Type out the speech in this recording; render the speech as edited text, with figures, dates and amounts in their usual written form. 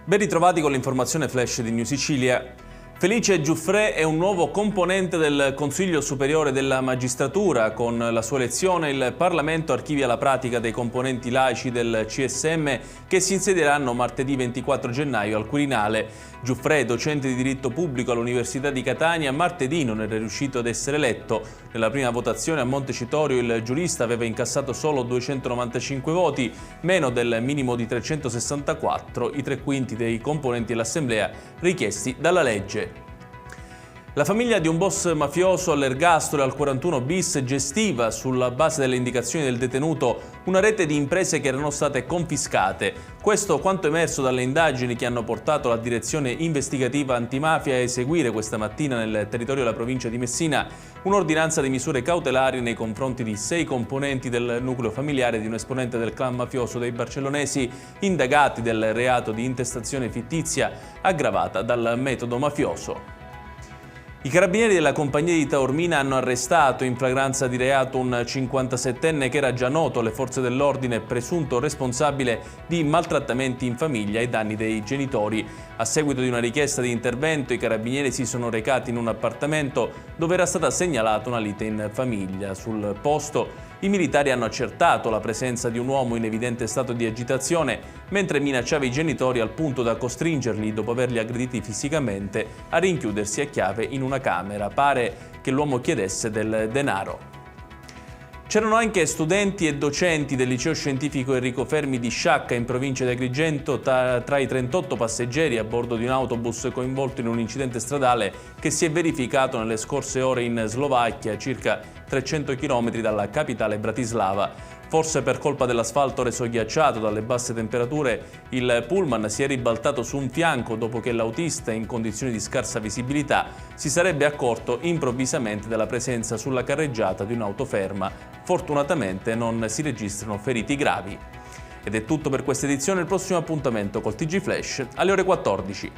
Ben ritrovati con l'informazione flash di New Sicilia. Felice Giuffrè è un nuovo componente del Consiglio Superiore della Magistratura. Con la sua elezione il Parlamento archivia la pratica dei componenti laici del CSM che si insedieranno martedì 24 gennaio al Quirinale. Giuffrè, docente di diritto pubblico all'Università di Catania, martedì non era riuscito ad essere eletto. Nella prima votazione a Montecitorio il giurista aveva incassato solo 295 voti, meno del minimo di 364, i 3/5 dei componenti dell'Assemblea richiesti dalla legge. La famiglia di un boss mafioso all'ergastolo e al 41 bis gestiva, sulla base delle indicazioni del detenuto, una rete di imprese che erano state confiscate. Questo quanto emerso dalle indagini che hanno portato la direzione investigativa antimafia a eseguire questa mattina nel territorio della provincia di Messina un'ordinanza di misure cautelari nei confronti di 6 componenti del nucleo familiare di un esponente del clan mafioso dei Barcellonesi indagati del reato di intestazione fittizia aggravata dal metodo mafioso. I carabinieri della compagnia di Taormina hanno arrestato in flagranza di reato un 57enne che era già noto alle forze dell'ordine, presunto responsabile di maltrattamenti in famiglia ai danni dei genitori. A seguito di una richiesta di intervento, i carabinieri si sono recati in un appartamento dove era stata segnalata una lite in famiglia. Sul posto i militari hanno accertato la presenza di un uomo in evidente stato di agitazione mentre minacciava i genitori al punto da costringerli, dopo averli aggrediti fisicamente, a rinchiudersi a chiave in una camera. Pare che l'uomo chiedesse del denaro. C'erano anche studenti e docenti del liceo scientifico Enrico Fermi di Sciacca in provincia di Agrigento tra i 38 passeggeri a bordo di un autobus coinvolto in un incidente stradale che si è verificato nelle scorse ore in Slovacchia, circa 300 km dalla capitale Bratislava. Forse per colpa dell'asfalto reso ghiacciato dalle basse temperature, il pullman si è ribaltato su un fianco dopo che l'autista, in condizioni di scarsa visibilità, si sarebbe accorto improvvisamente della presenza sulla carreggiata di un'auto ferma. Fortunatamente non si registrano feriti gravi. Ed è tutto per questa edizione. Il prossimo appuntamento col TG Flash alle ore 14.